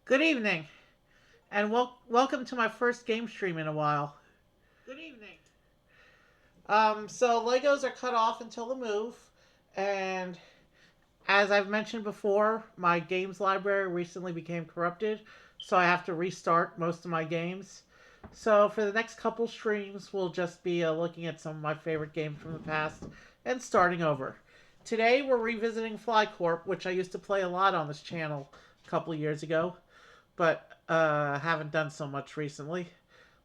Good evening, and welcome to my first game stream in a while. Good evening. So Legos are cut off until the move, and as I've mentioned before, my games library recently became corrupted, so I have to restart most of my games. So for the next couple streams, we'll just be looking at some of my favorite games from the past and starting over. Today we're revisiting FlyCorp, which I used to play a lot on this channel a couple years ago, but haven't done so much recently.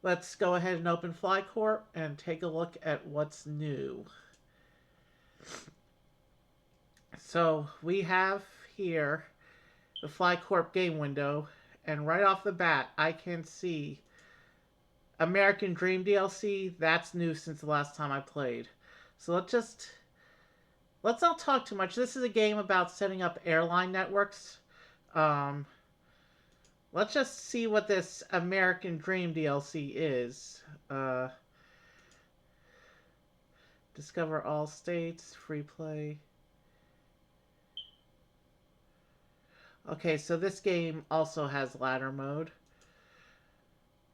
Let's go ahead and open FlyCorp and take a look at what's new. So we have here the FlyCorp game window, and right off the bat, I can see American Dream DLC. That's new since the last time I played. So let's not talk too much. This is a game about setting up airline networks. Um, let's just see what this American Dream DLC is. Discover all states, free play. Okay, so this game also has ladder mode.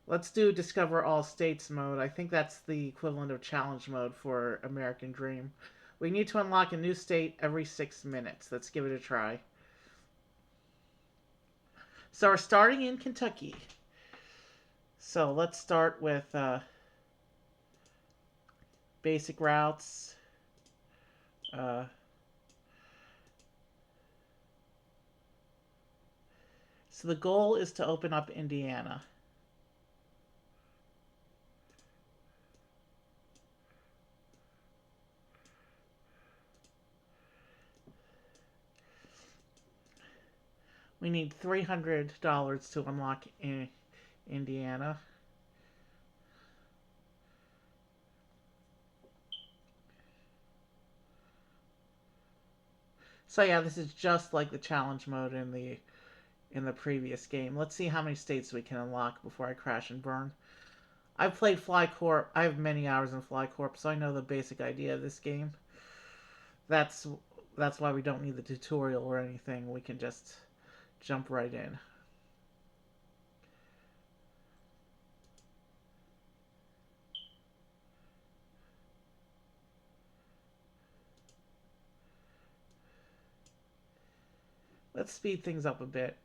Let's do Discover All States mode. I think that's the equivalent of challenge mode for American Dream. We need to unlock a new state every 6 minutes. Let's give it a try. So we're starting in Kentucky. So let's start with basic routes. Uh, so the goal is to open up Indiana. We need $300 to unlock Indiana. So yeah, this is just like the challenge mode in the previous game. Let's see how many states we can unlock before I crash and burn. I've played FlyCorp. I have many hours in FlyCorp, so I know the basic idea of this game. That's that's why we don't need the tutorial or anything. We can just jump right in. Let's speed things up a bit.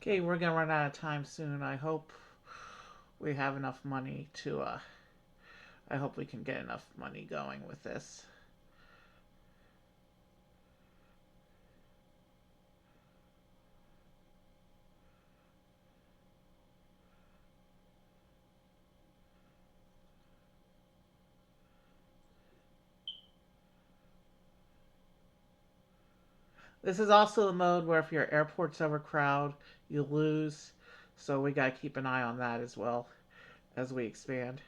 Okay, we're gonna run out of time soon. I hope we have enough money to I hope we can get enough money going with this. This is also the mode where if your airport's overcrowded, you lose. So we gotta keep an eye on that as well as we expand.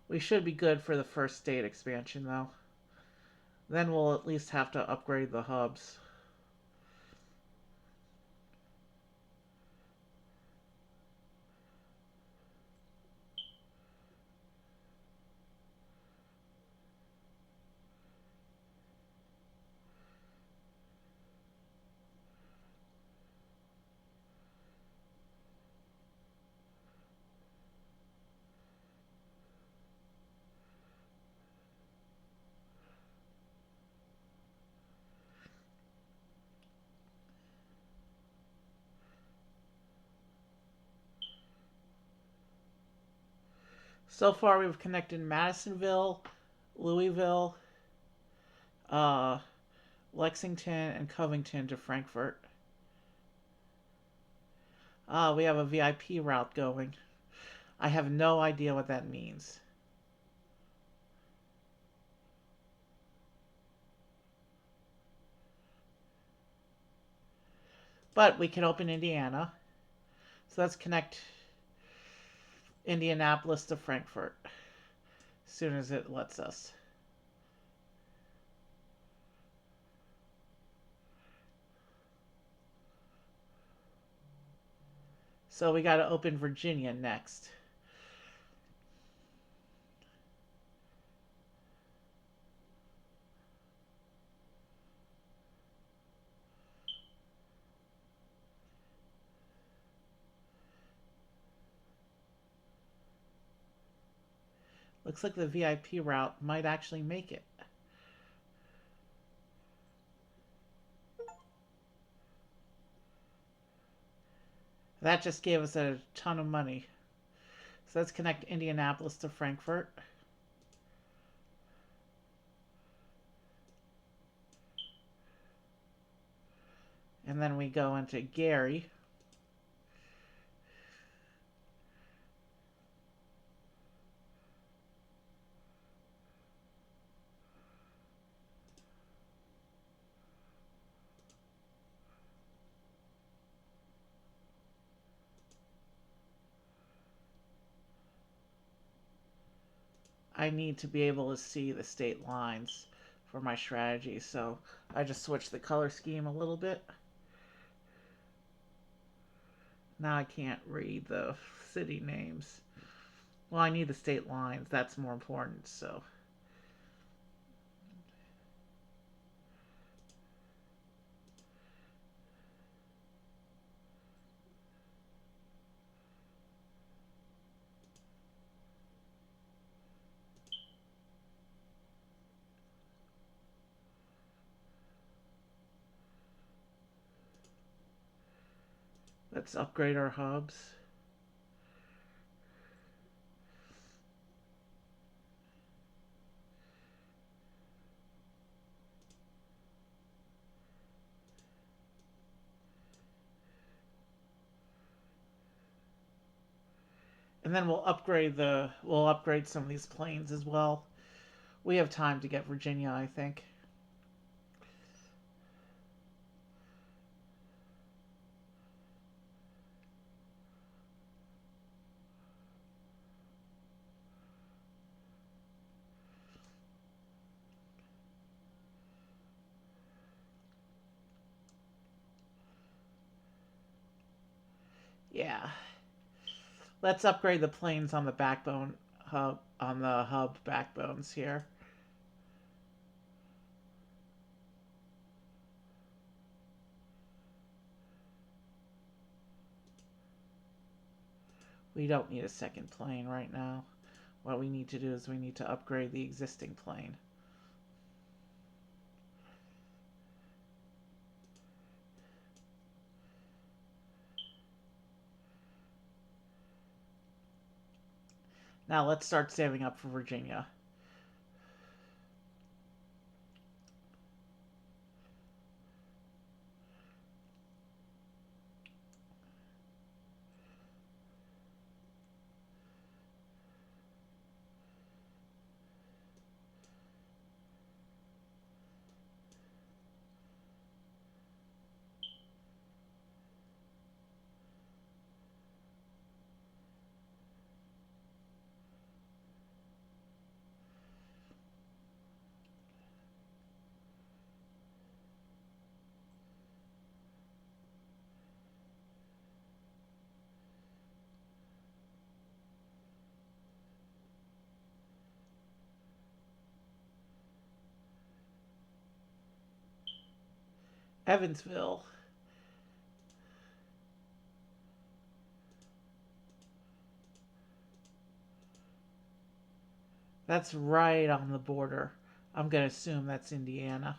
We should be good for the first state expansion though. Then we'll at least have to upgrade the hubs. So far we've connected Madisonville, Louisville, uh, Lexington, and Covington to Frankfurt. We have a VIP route going. I have no idea what that means. But we can open Indiana. So let's connect Indianapolis to Frankfurt. as soon as it lets us. So we got to open Virginia next. Looks like the VIP route might actually make it. That just gave us a ton of money. So let's connect Indianapolis to Frankfurt. And then we go into Gary. I need to be able to see the state lines for my strategy, so I just switched the color scheme a little bit. Now I can't read the city names. Well, I need the state lines. That's more important, so. Let's upgrade our hubs. And then we'll upgrade some of these planes as well. We have time to get Virginia, I think. Yeah. Let's upgrade the planes on the backbone hub on the hub backbones here. We don't need a second plane right now. What we need to do is we need to upgrade the existing plane. Now let's start saving up for Virginia. Evansville. That's right on the border. I'm going to assume that's Indiana.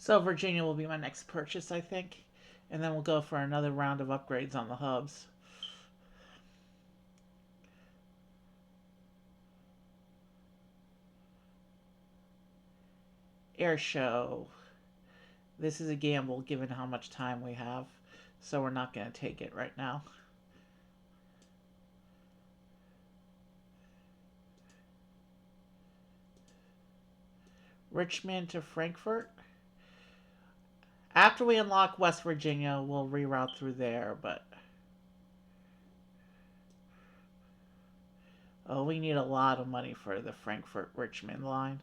So Virginia will be my next purchase, I think. And then we'll go for another round of upgrades on the hubs. Air show. This is a gamble given how much time we have, so we're not going to take it right now. Richmond to Frankfurt. After we unlock West Virginia, we'll reroute through there, but... Oh, we need a lot of money for the Frankfurt-Richmond line.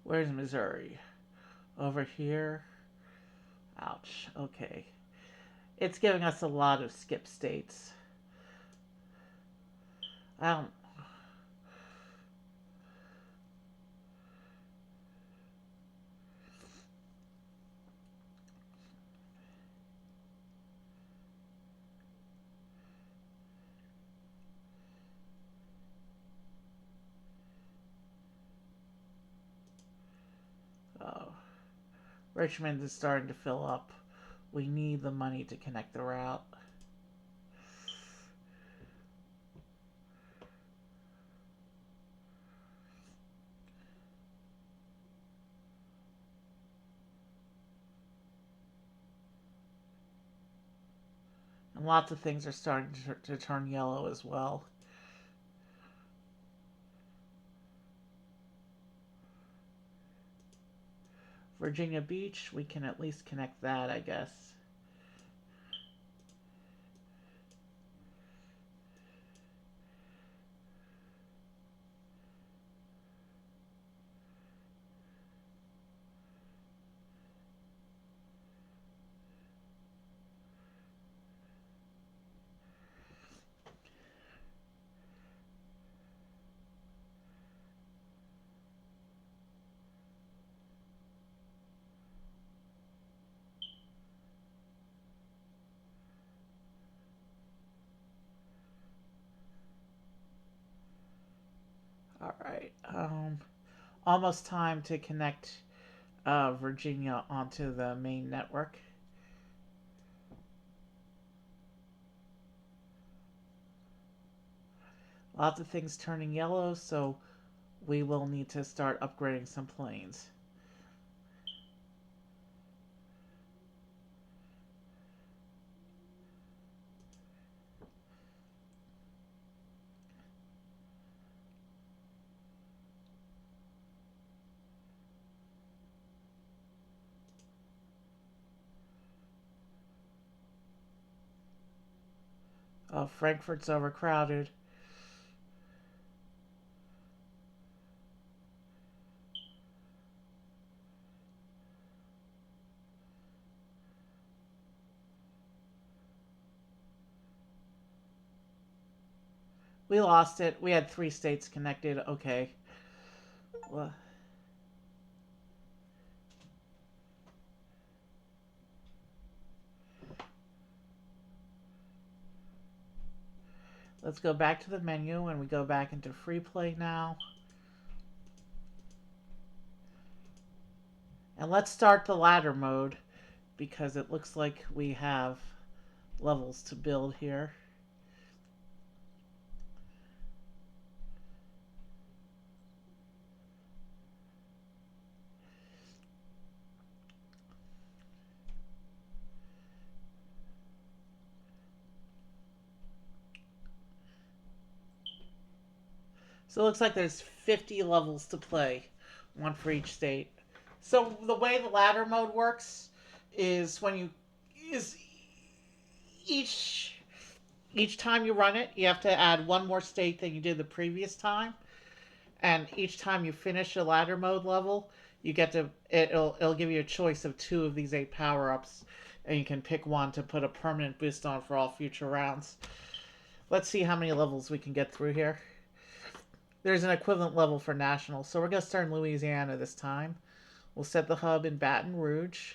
Where's Missouri? Over here. Ouch. Okay. It's giving us a lot of skip states. I don't... Oh. Richmond is starting to fill up. We need the money to connect the route. And lots of things are starting to turn yellow as well. Virginia Beach, we can at least connect that, I guess. All right. Almost time to connect Virginia onto the main network. Lots of things turning yellow, so we will need to start upgrading some planes. Oh, Frankfurt's overcrowded. We lost it. We had 3 states connected. Okay. Well, let's go back to the menu and we go back into free play now. And let's start the ladder mode because it looks like we have levels to build here. So it looks like there's 50 levels to play, one for each state. So the way the ladder mode works is when you is each each time you run it, you have to add one more state than you did the previous time. And each time you finish a ladder mode level, you get to it'll give you a choice of 2 of these 8 power ups, and you can pick one to put a permanent boost on for all future rounds. Let's see how many levels we can get through here. There's an equivalent level for national, so we're going to start in Louisiana this time. We'll set the hub in Baton Rouge.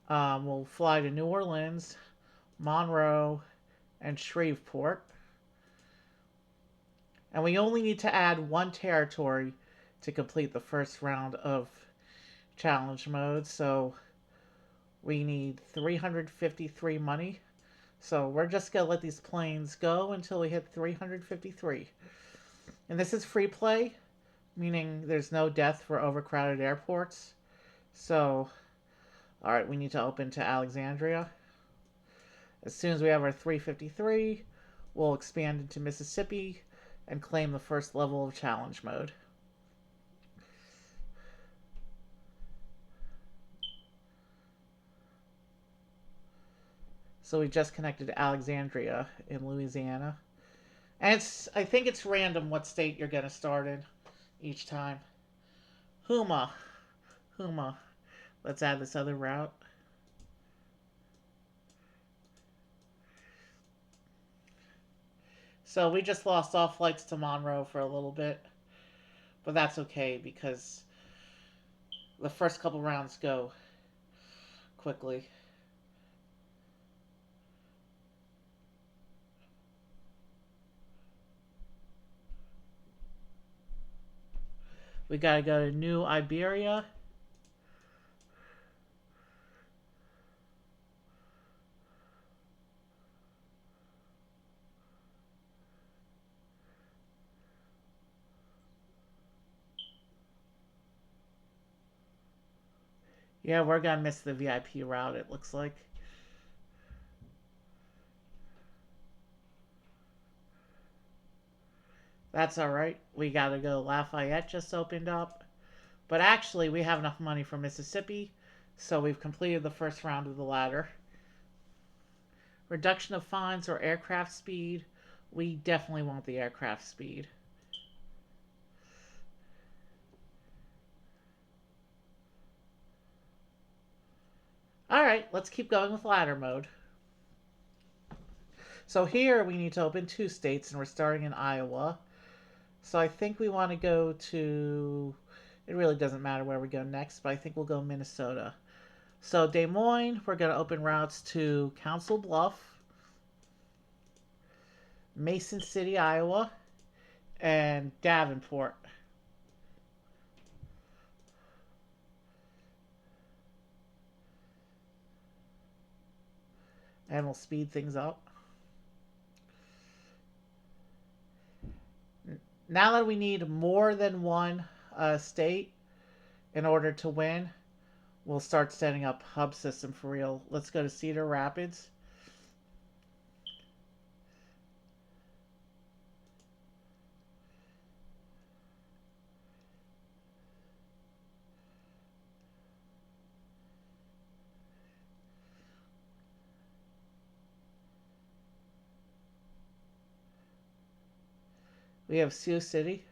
We'll fly to New Orleans, Monroe, and Shreveport. And we only need to add one territory to complete the first round of challenge mode. So we need 353 money. So we're just going to let these planes go until we hit 353. And this is free play, meaning there's no death for overcrowded airports. So, alright, we need to open to Alexandria. As soon as we have our 353, we'll expand into Mississippi and claim the first level of challenge mode. So we just connected to Alexandria in Louisiana. And I think it's random what state you're going to start in each time. Huma. Let's add this other route. So we just lost all flights to Monroe for a little bit. But that's okay because the first couple rounds go quickly. We gotta go to New Iberia. Yeah, we're gonna miss the VIP route, it looks like. That's alright. We gotta go. Lafayette just opened up. But actually, we have enough money for Mississippi, so we've completed the first round of the ladder. Reduction of fines or aircraft speed. We definitely want the aircraft speed. Alright, let's keep going with ladder mode. So here we need to open 2 states, and we're starting in Iowa. So I think we want to go to... It really doesn't matter where we go next, but I think we'll go Minnesota. So Des Moines, we're going to open routes to Council Bluff, Mason City, Iowa, and Davenport. And we'll speed things up. Now that we need more than one state in order to win, we'll start setting up hub system for real. Let's go to Cedar Rapids. We have Sioux City.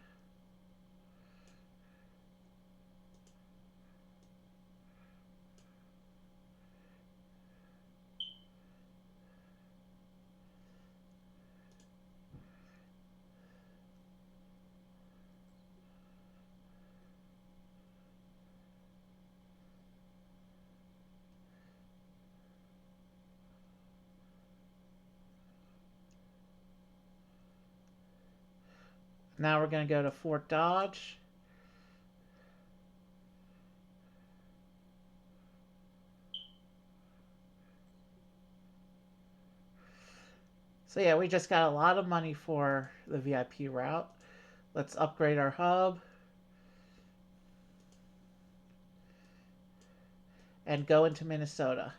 Now we're going to go to Fort Dodge. So yeah, we just got a lot of money for the VIP route. Let's upgrade our hub. And go into Minnesota.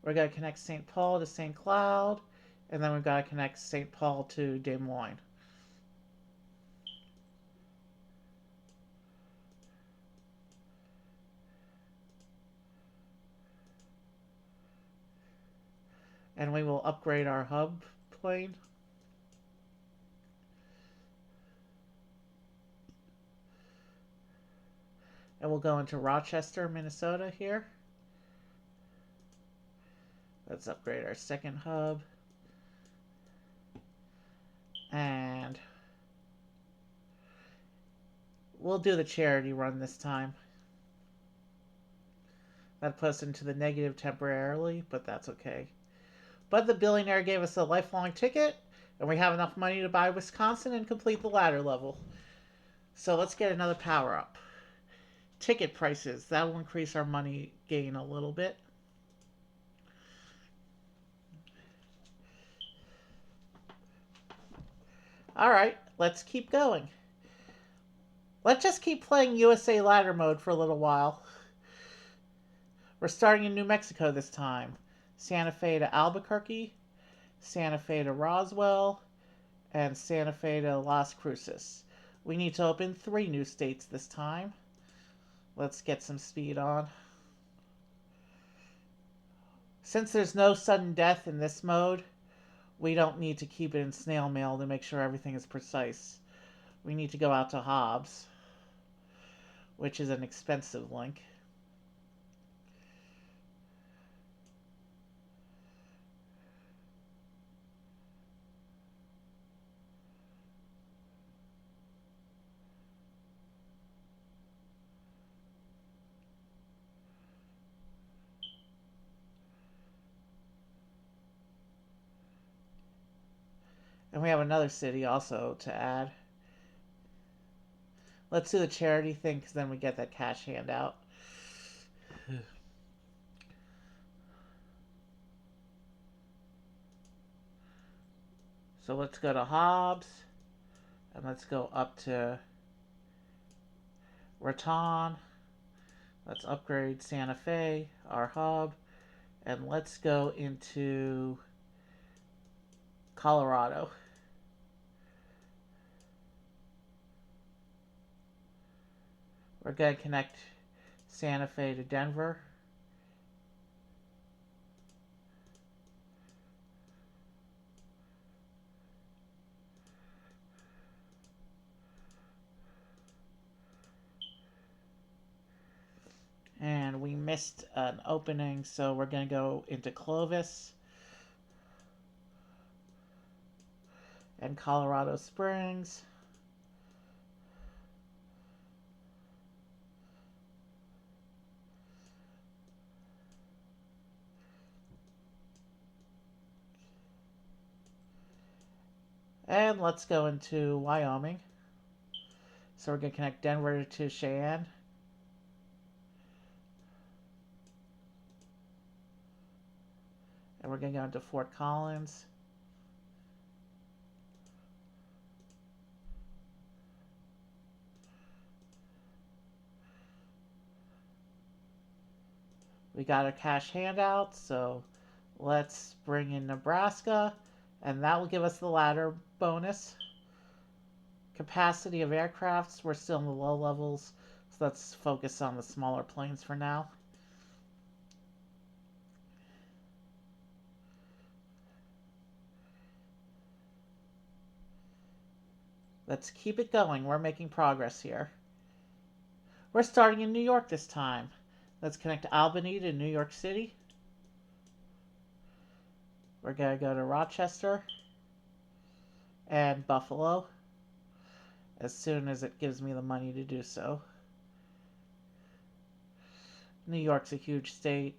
We're going to connect St. Paul to St. Cloud. And then we've got to connect St. Paul to Des Moines. And we will upgrade our hub plane. And we'll go into Rochester, Minnesota here. Let's upgrade our second hub. And we'll do the charity run this time. That puts us into the negative temporarily, but that's okay. But the billionaire gave us a lifelong ticket, and we have enough money to buy Wisconsin and complete the ladder level. So let's get another power up. Ticket prices. That will increase our money gain a little bit. Alright, let's keep going. Let's just keep playing USA ladder mode for a little while. We're starting in New Mexico this time. Santa Fe to Albuquerque, Santa Fe to Roswell, and Santa Fe to Las Cruces. We need to open 3 new states this time. Let's get some speed on. Since there's no sudden death in this mode, we don't need to keep it in snail mail to make sure everything is precise. We need to go out to Hobbs, which is an expensive link. And we have another city also to add. Let's do the charity thing because then we get that cash handout. So let's go to Hobbs. And let's go up to Raton. Let's upgrade Santa Fe, our hub. And let's go into Colorado. We're going to connect Santa Fe to Denver. And we missed an opening, so we're going to go into Clovis and Colorado Springs. And let's go into Wyoming. So we're going to connect Denver to Cheyenne. And we're going to go into Fort Collins. We got a cash handout, so let's bring in Nebraska. And that will give us the ladder bonus. Capacity of aircrafts, we're still in the low levels, so let's focus on the smaller planes for now. Let's keep it going. We're making progress here. We're starting in New York this time. Let's connect Albany to New York City. We're going to go to Rochester and Buffalo as soon as it gives me the money to do so. New York's a huge state.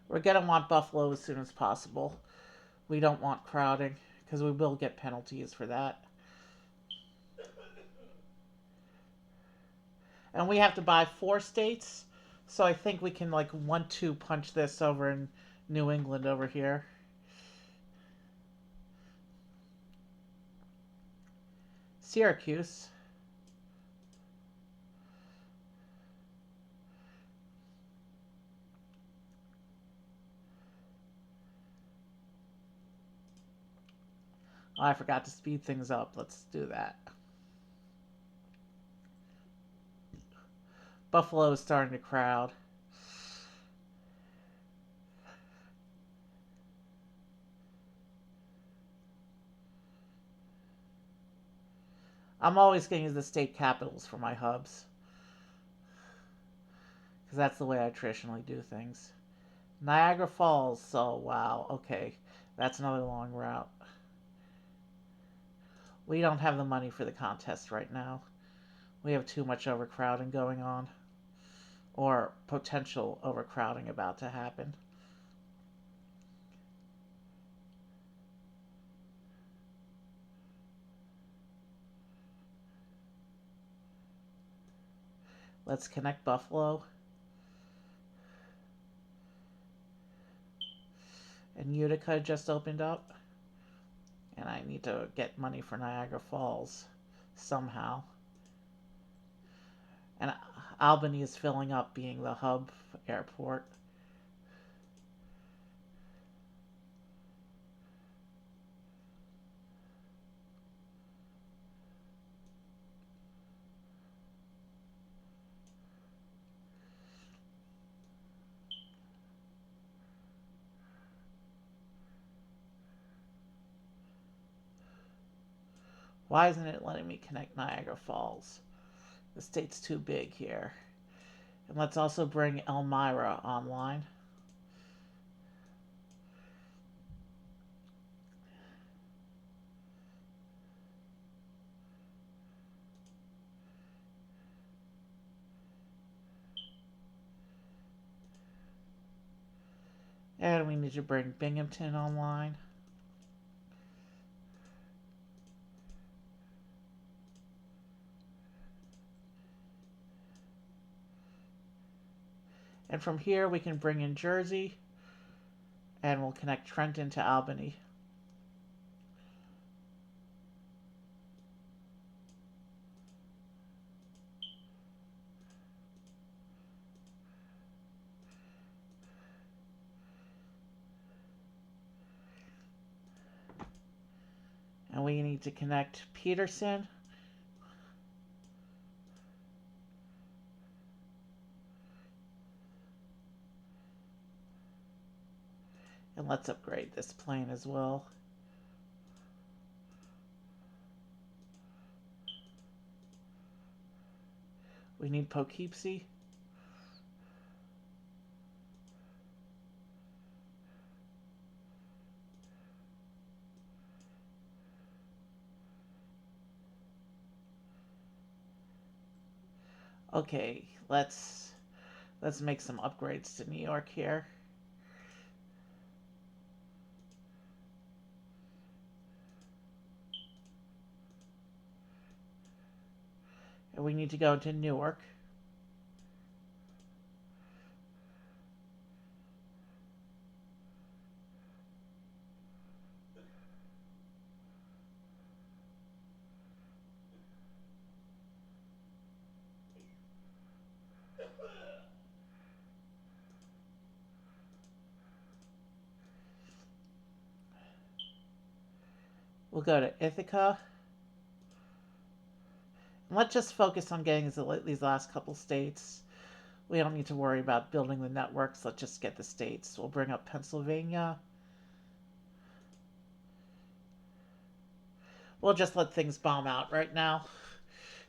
We're going to want Buffalo as soon as possible. We don't want crowding because we will get penalties for that. And we have to buy 4 states, so I think we can like 1-2 punch this over in New England over here. Syracuse. Oh, I forgot to speed things up. Let's do that. Buffalo is starting to crowd. I'm always going to use the state capitals for my hubs. Because that's the way I traditionally do things. Niagara Falls, so wow, okay. That's another long route. We don't have the money for the contest right now. We have too much overcrowding going on. Or potential overcrowding about to happen. Let's connect Buffalo. And Utica just opened up. And I need to get money for Niagara Falls somehow. And Albany is filling up, being the hub airport. Why isn't it letting me connect Niagara Falls? The state's too big here. And let's also bring Elmira online. And we need to bring Binghamton online. And from here we can bring in Jersey. And we'll connect Trenton to Albany. And we need to connect Peterson. And let's upgrade this plane as well. We need Poughkeepsie. Okay, let's make some upgrades to New York here. And we need to go to Newark. We'll go to Ithaca. And let's just focus on getting these last couple states. We don't need to worry about building the networks. Let's just get the states. We'll bring up Pennsylvania. We'll just let things bomb out right now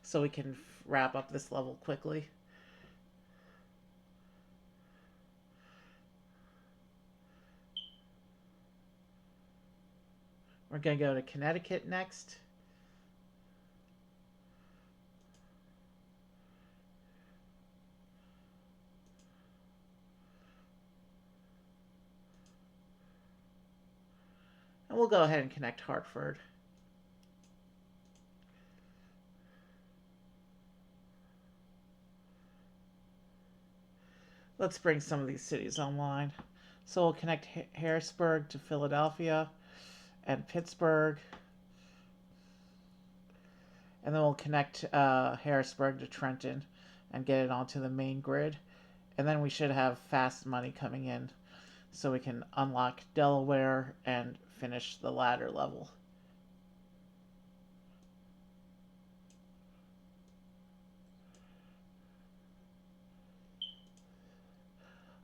so we can wrap up this level quickly. We're going to go to Connecticut next. And we'll go ahead and connect Hartford. Let's bring some of these cities online. So we'll connect Harrisburg to Philadelphia and Pittsburgh. And then we'll connect Harrisburg to Trenton and get it onto the main grid. And then we should have fast money coming in so we can unlock Delaware and finish the ladder level.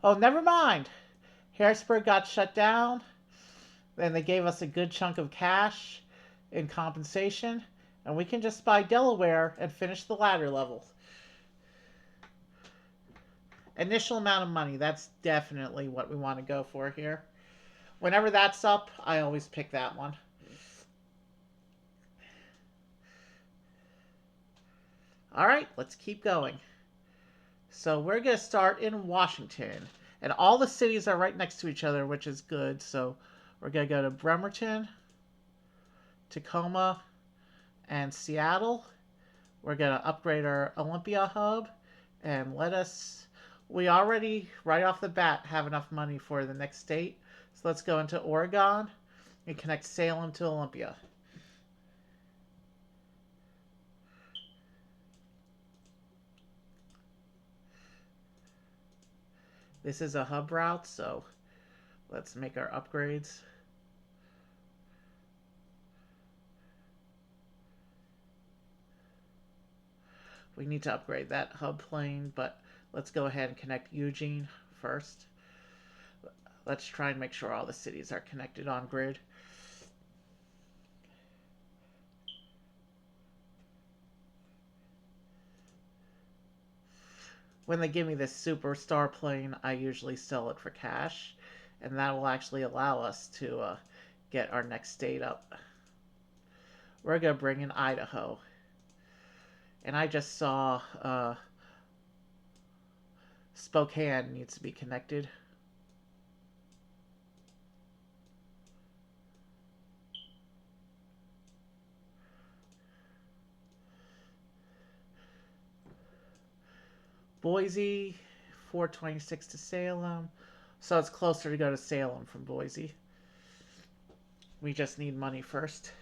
Oh, never mind. Harrisburg got shut down. Then they gave us a good chunk of cash in compensation. And we can just buy Delaware and finish the ladder levels. Initial amount of money, that's definitely what we want to go for here. Whenever that's up, I always pick that one. All right, let's keep going. So we're going to start in Washington. And all the cities are right next to each other, which is good. So we're going to go to Bremerton, Tacoma, and Seattle. We're going to upgrade our Olympia hub. And we already, right off the bat, have enough money for the next state. So let's go into Oregon and connect Salem to Olympia. This is a hub route, so let's make our upgrades. We need to upgrade that hub plane, but let's go ahead and connect Eugene first. Let's try and make sure all the cities are connected on grid. When they give me this superstar plane, I usually sell it for cash, and that will actually allow us to get our next state up. We're going to bring in Idaho. And I just saw Spokane needs to be connected. Boise, 426 to Salem. So it's closer to go to Salem from Boise. We just need money first.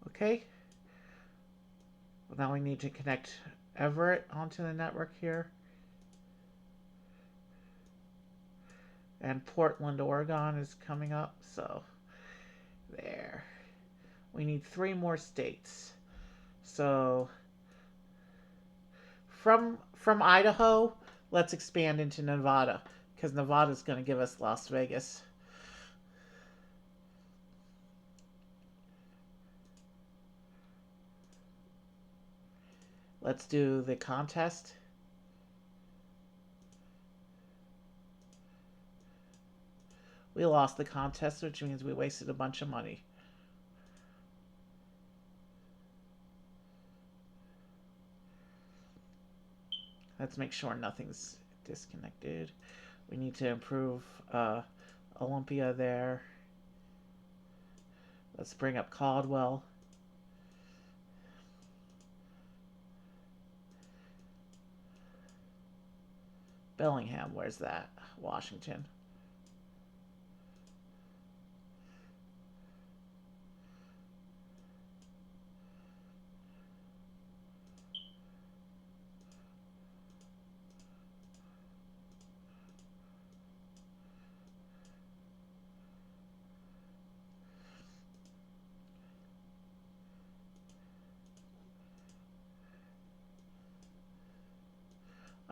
Okay. Well, now we need to connect Everett onto the network here. And Portland, Oregon is coming up, so there. We need 3 more states. So from Idaho, let's expand into Nevada, because Nevada's going to give us Las Vegas. Let's do the contest. We lost the contest, which means we wasted a bunch of money. Let's make sure nothing's disconnected. We need to improve Olympia there. Let's bring up Caldwell. Bellingham, where's that? Washington.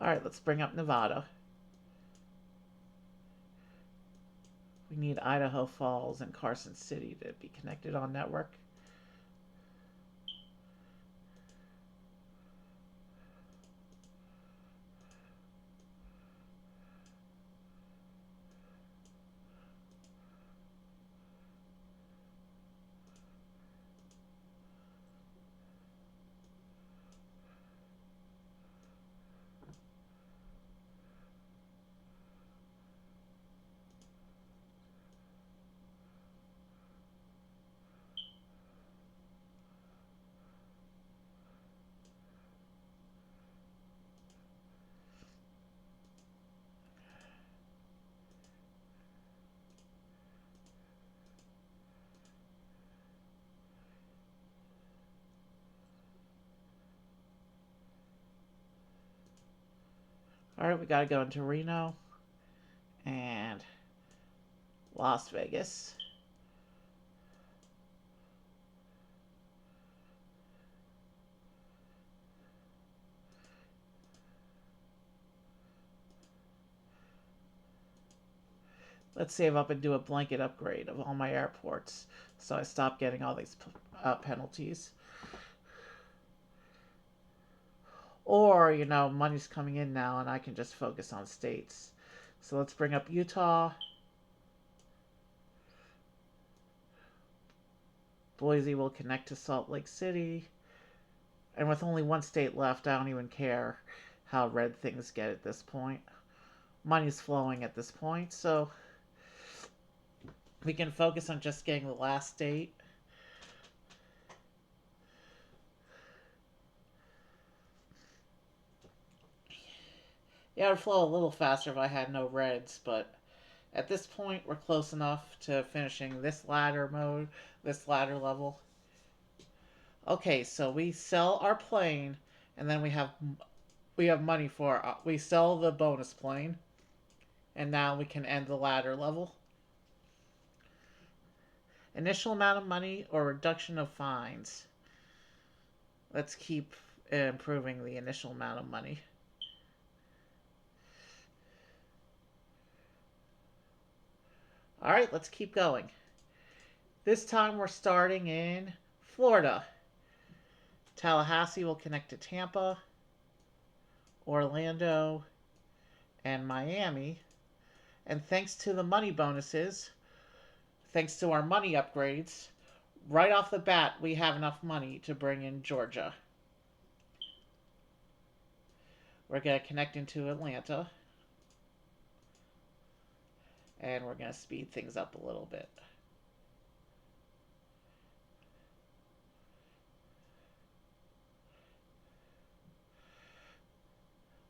Alright, let's bring up Nevada. We need Idaho Falls and Carson City to be connected on network. Alright, we gotta go into Reno and Las Vegas. Let's save up and do a blanket upgrade of all my airports so I stop getting all these penalties. Or, money's coming in now and I can just focus on states. So let's bring up Utah. Boise will connect to Salt Lake City. And with only one state left, I don't even care how red things get at this point. Money's flowing at this point, so we can focus on just getting the last state. Yeah, it would flow a little faster if I had no reds, but at this point, we're close enough to finishing this ladder mode, this ladder level. Okay, so we sell our plane, and then we have money for we sell the bonus plane, and now we can end the ladder level. Initial amount of money or reduction of fines. Let's keep improving the initial amount of money. All right, let's keep going. This time we're starting in Florida. Tallahassee will connect to Tampa, Orlando, and Miami. And thanks to the money bonuses, thanks to our money upgrades, right off the bat, we have enough money to bring in Georgia. We're going to connect into Atlanta. And we're going to speed things up a little bit.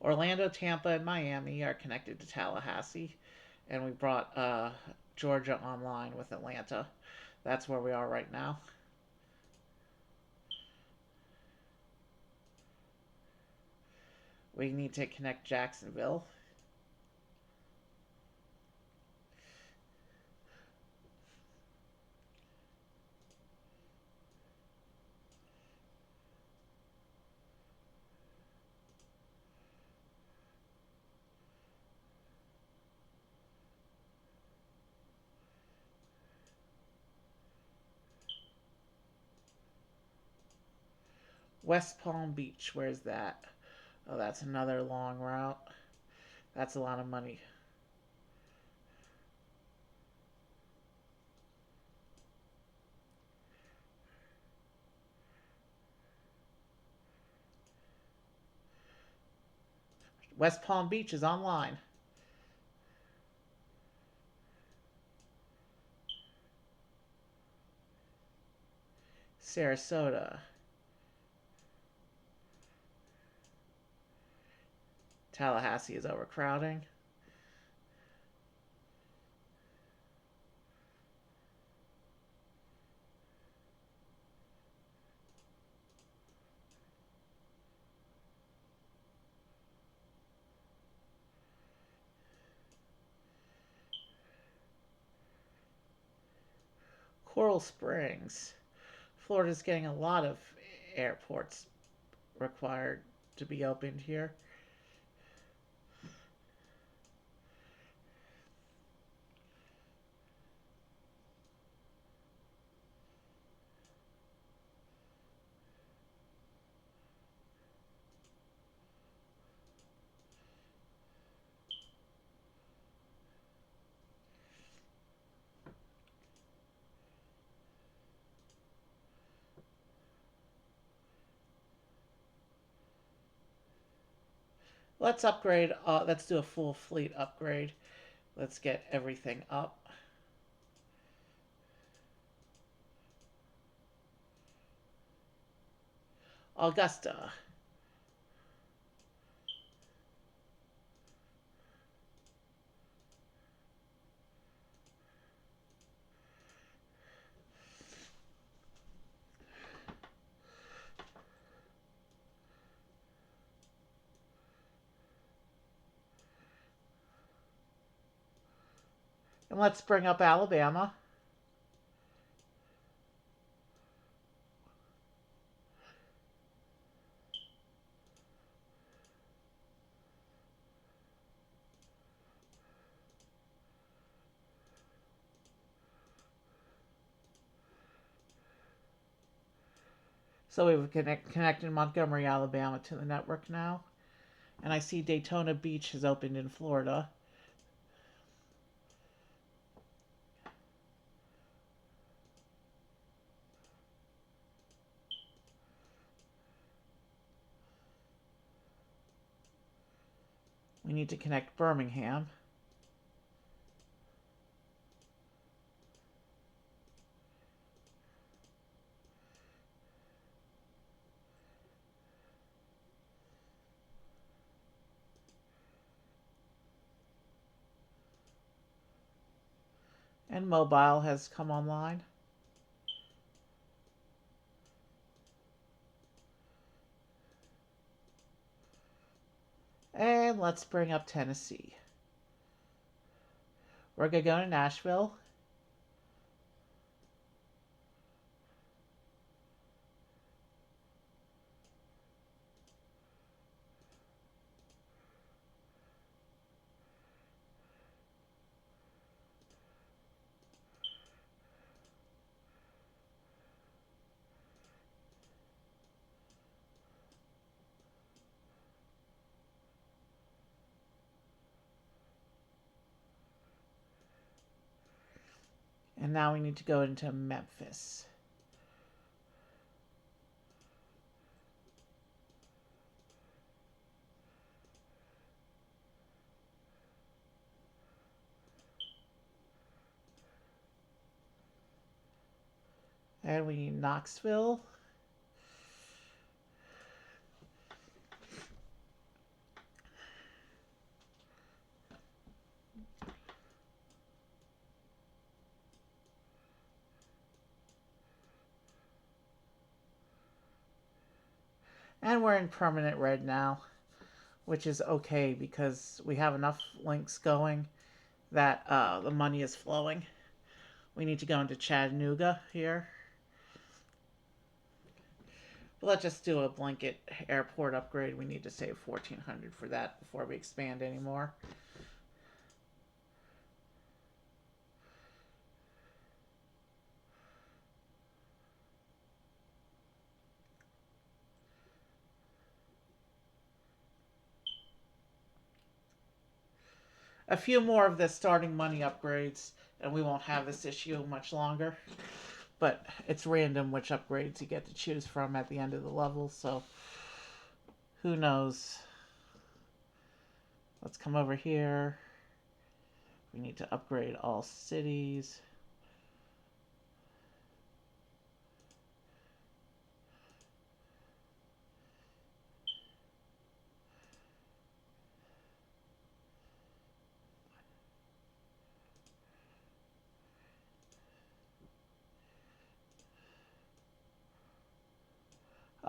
Orlando, Tampa, and Miami are connected to Tallahassee. And we brought Georgia online with Atlanta. That's where we are right now. We need to connect Jacksonville. West Palm Beach, where's that? Oh, that's another long route. That's a lot of money. West Palm Beach is online. Sarasota. Tallahassee is overcrowding. Coral Springs. Florida's getting a lot of airports required to be opened here. Let's upgrade. Let's do a full fleet upgrade. Let's get everything up. Augusta. And let's bring up Alabama. So we've connected Montgomery, Alabama to the network now. And I see Daytona Beach has opened in Florida. We need to connect Birmingham. And mobile has come online. And let's bring up Tennessee. We're going to go to Nashville. And now we need to go into Memphis. And we need Knoxville. And we're in permanent red now, which is okay because we have enough links going that the money is flowing. We need to go into Chattanooga here. But let's just do a blanket airport upgrade. We need to save $1,400 for that before we expand anymore. A few more of the starting money upgrades, and we won't have this issue much longer. But it's random which upgrades you get to choose from at the end of the level, so who knows. Let's come over here. We need to upgrade all cities.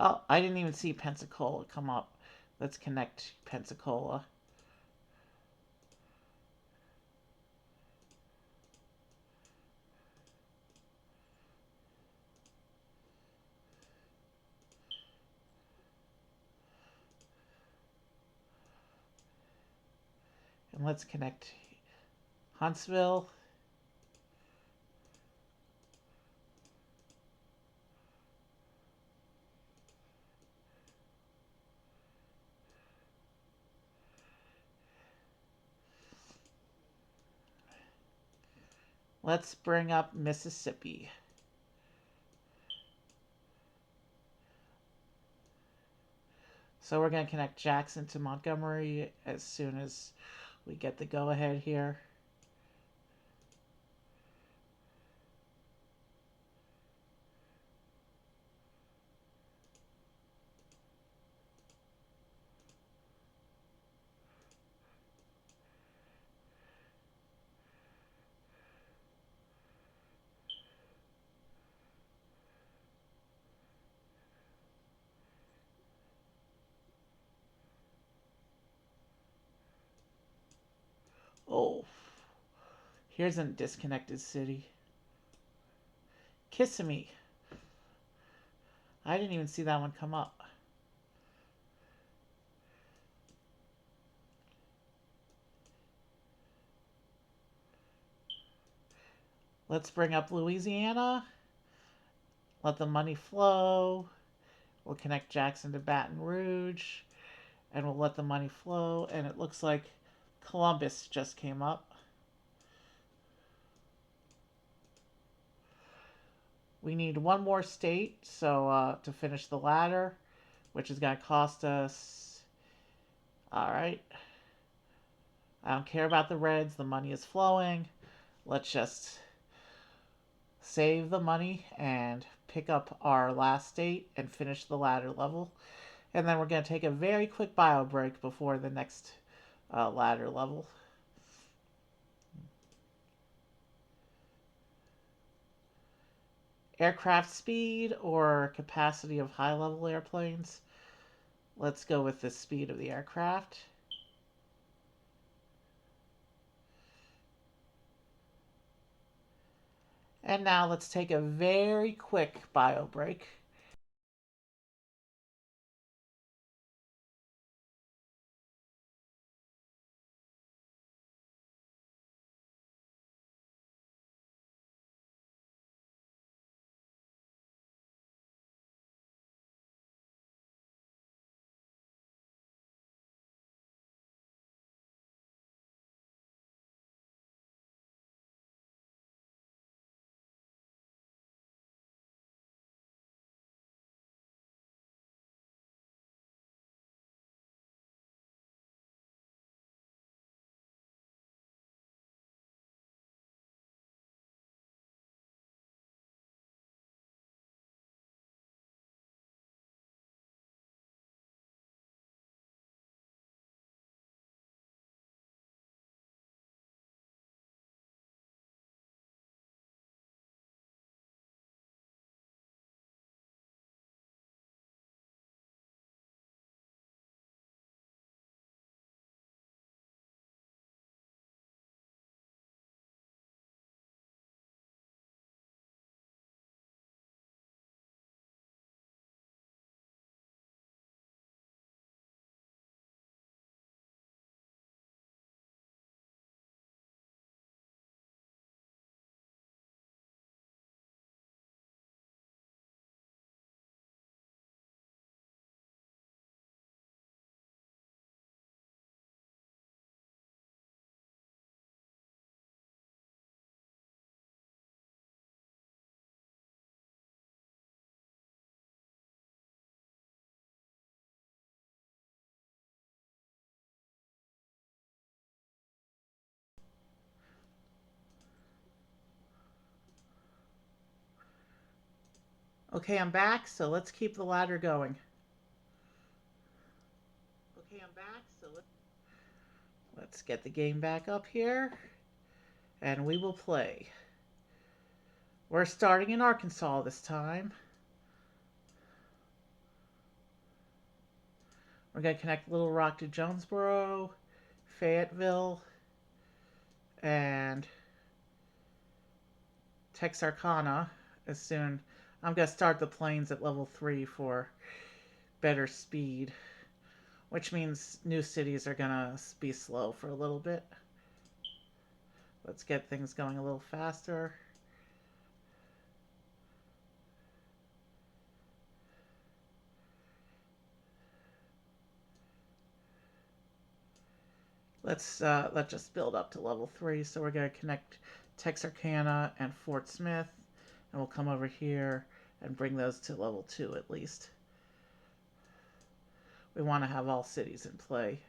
Oh, I didn't even see Pensacola come up. Let's connect Pensacola. And let's connect Huntsville. Let's bring up Mississippi. So we're going to connect Jackson to Montgomery as soon as we get the go-ahead here. Oh, here's a disconnected city. Kissimmee. I didn't even see that one come up. Let's bring up Louisiana. Let the money flow. We'll connect Jackson to Baton Rouge, and we'll let the money flow. And it looks like Columbus just came up. We need one more state so to finish the ladder, which is going to cost us. All right. I don't care about the reds. The money is flowing. Let's just save the money and pick up our last state and finish the ladder level. And then we're going to take a very quick bio break before the next ladder level. Aircraft speed or capacity of high level airplanes. Let's go with the speed of the aircraft. And now let's take a very quick bio break. Okay, I'm back, so let's keep the ladder going. Okay, I'm back, so let's get the game back up here, and we will play. We're starting in Arkansas this time. We're going to connect Little Rock to Jonesboro, Fayetteville, and Texarkana as soon. I'm going to start the planes at level 3 for better speed, which means new cities are going to be slow for a little bit. Let's get things going a little faster. Let's just build up to level 3. So we're going to connect Texarkana and Fort Smith, and we'll come over here and bring those to level 2 at least. We want to have all cities in play.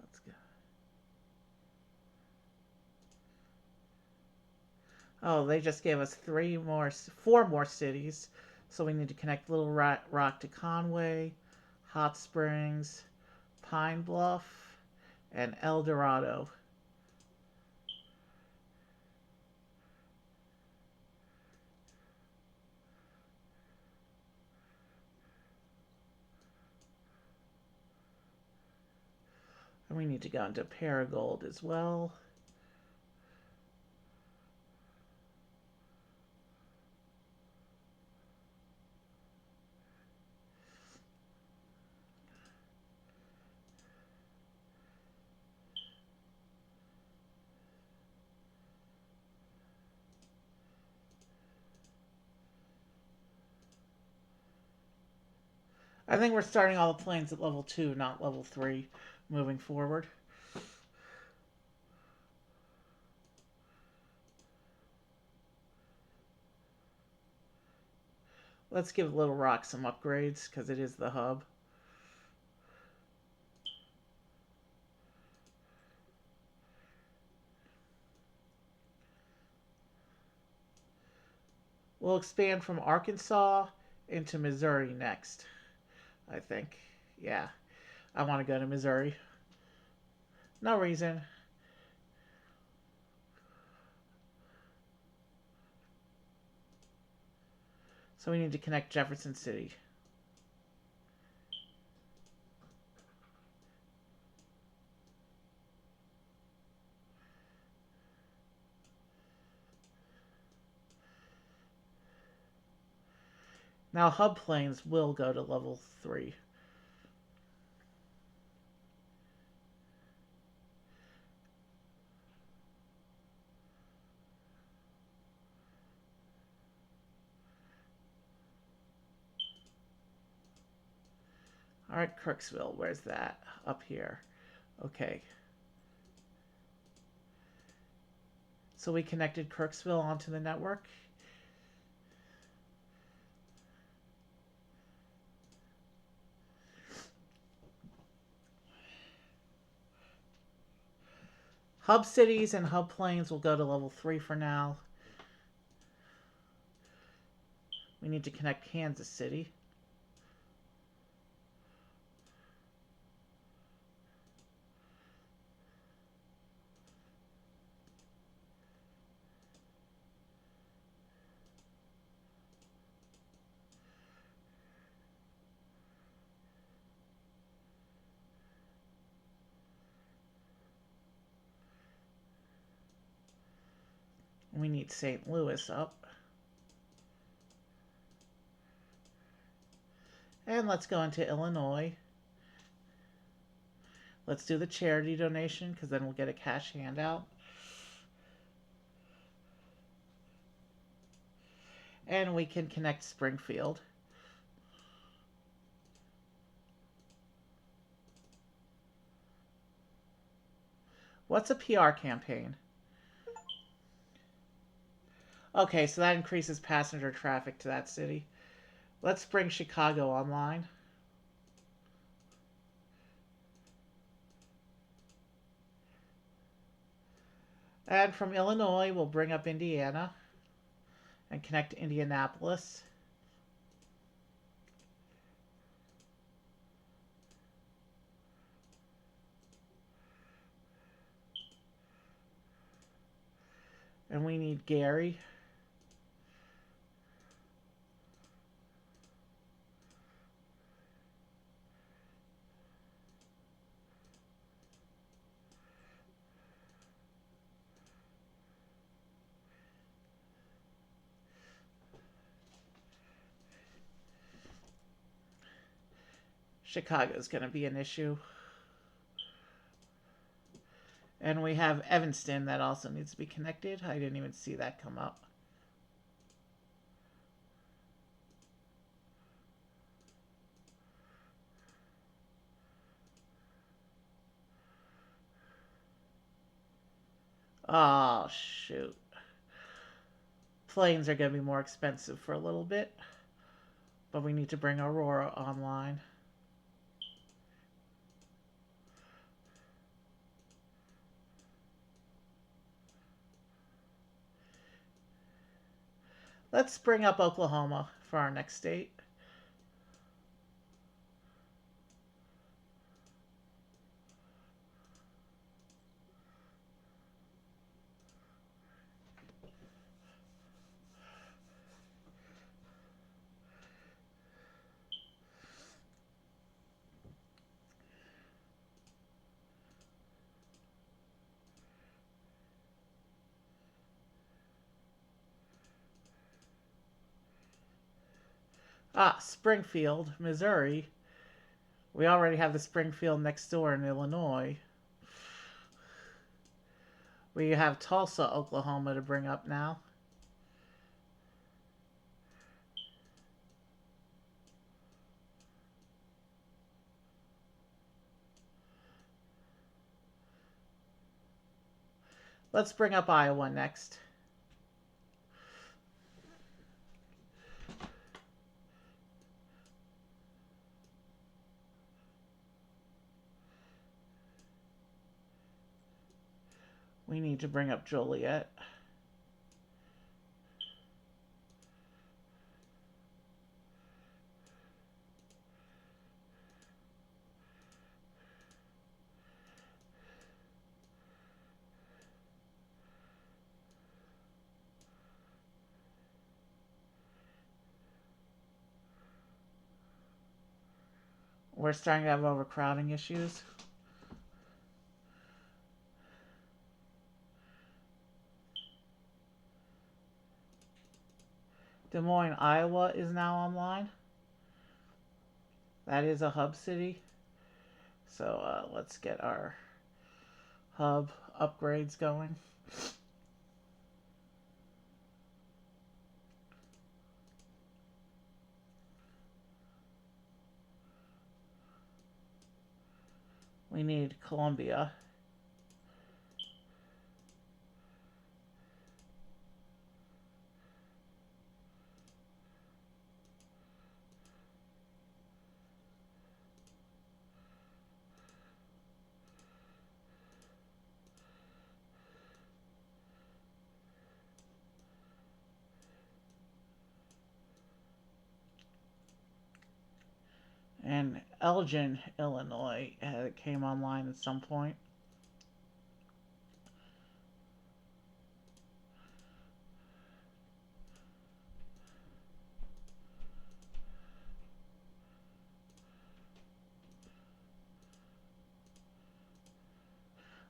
Let's go. Oh, they just gave us 4 more cities. So we need to connect Little Rock to Conway, Hot Springs, Pine Bluff, and El Dorado. And we need to go into Paragould as well. I think we're starting all the planes at level 2, not level 3, moving forward. Let's give Little Rock some upgrades, because it is the hub. We'll expand from Arkansas into Missouri next, I think. Yeah, I want to go to Missouri. No reason. So we need to connect Jefferson City. Now hub planes will go to level 3. All right, Kirksville, where's that? Up here. Okay. So we connected Kirksville onto the network. Hub cities and hub planes will go to level 3 for now. We need to connect Kansas City. We need St. Louis up. And let's go into Illinois. Let's do the charity donation, because then we'll get a cash handout. And we can connect Springfield. What's a PR campaign? Okay, so that increases passenger traffic to that city. Let's bring Chicago online. And from Illinois, we'll bring up Indiana and connect to Indianapolis. And we need Gary. Chicago's going to be an issue. And we have Evanston that also needs to be connected. I didn't even see that come up. Oh, shoot. Planes are going to be more expensive for a little bit. But we need to bring Aurora online. Let's bring up Oklahoma for our next state. Springfield, Missouri. We already have the Springfield next door in Illinois. We have Tulsa, Oklahoma to bring up now. Let's bring up Iowa next. We need to bring up Joliet. We're starting to have overcrowding issues. Des Moines, Iowa is now online. That is a hub city. So let's get our hub upgrades going. We need Columbia. And Elgin, Illinois came online at some point.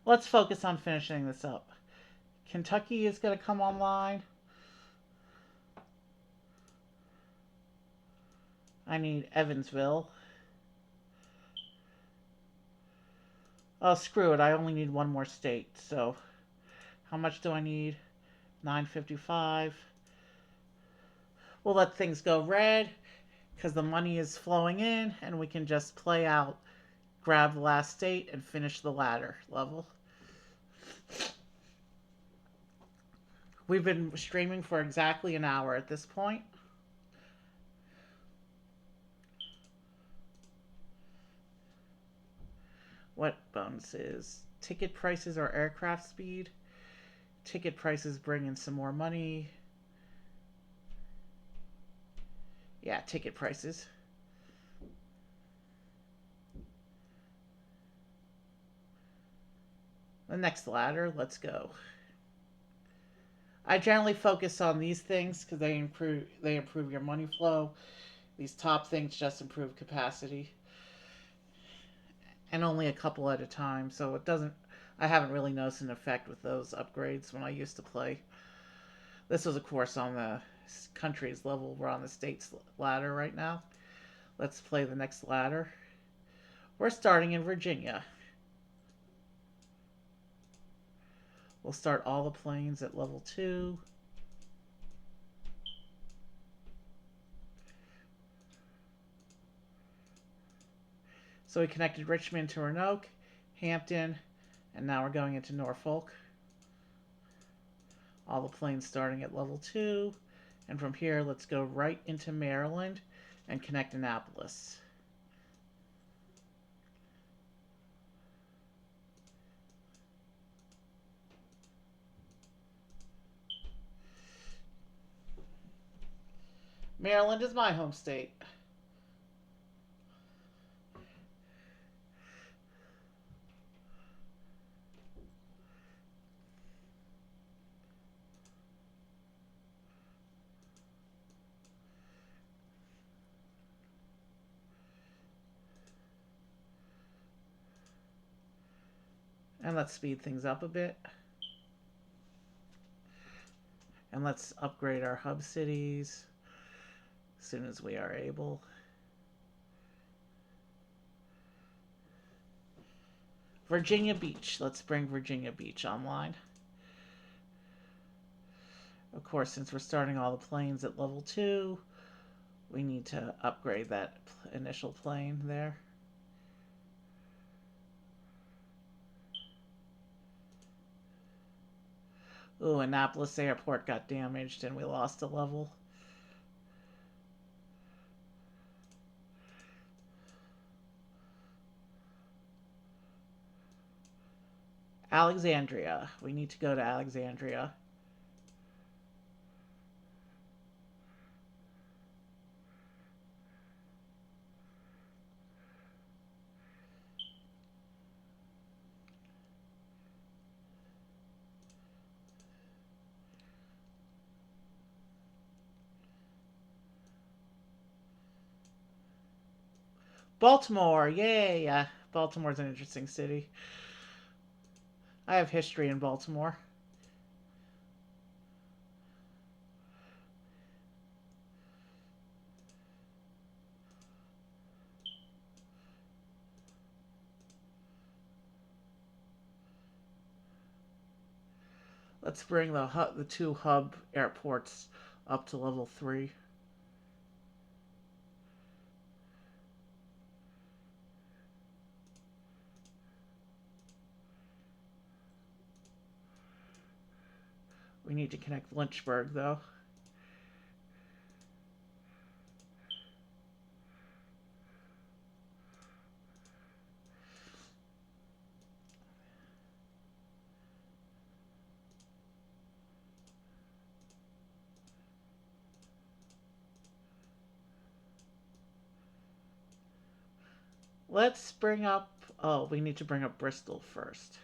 Let's focus on finishing this up. Kentucky is going to come online. I need Evansville. Oh, screw it. I only need one more state. So, how much do I need? 955. We'll let things go red because the money is flowing in and we can just play out, grab the last state, and finish the ladder level. We've been streaming for exactly an hour at this point. What bonuses? Ticket prices or aircraft speed? Ticket prices bring in some more money. Yeah, ticket prices. The next ladder, let's go. I generally focus on these things because they improve your money flow. These top things just improve capacity. And only a couple at a time, so it doesn't I haven't really noticed an effect with those upgrades when I used to play. This was of course on the country's level. We're on the state's ladder right now. Let's play the next ladder. We're starting in Virginia. We'll start all the planes at level 2. So we connected Richmond to Roanoke, Hampton, and now we're going into Norfolk. All the planes starting at level 2. And from here, let's go right into Maryland and connect Annapolis. Maryland is my home state. And let's speed things up a bit. And let's upgrade our hub cities as soon as we are able. Virginia Beach. Let's bring Virginia Beach online. Of course, since we're starting all the planes at level 2, we need to upgrade that initial plane there. Ooh, Annapolis Airport got damaged and we lost a level. Alexandria. We need to go to Alexandria. Baltimore. Yay. Baltimore's an interesting city. I have history in Baltimore. Let's bring the two hub airports up to level 3. We need to connect Lynchburg, though. Let's bring up... Oh, we need to bring up Bristol first.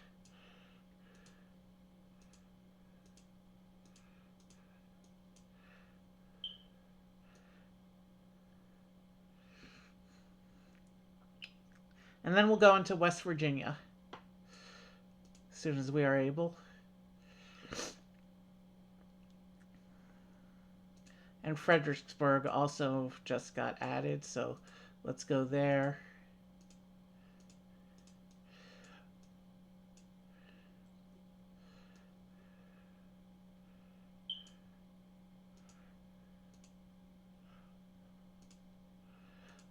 And then we'll go into West Virginia as soon as we are able. And Fredericksburg also just got added, so let's go there.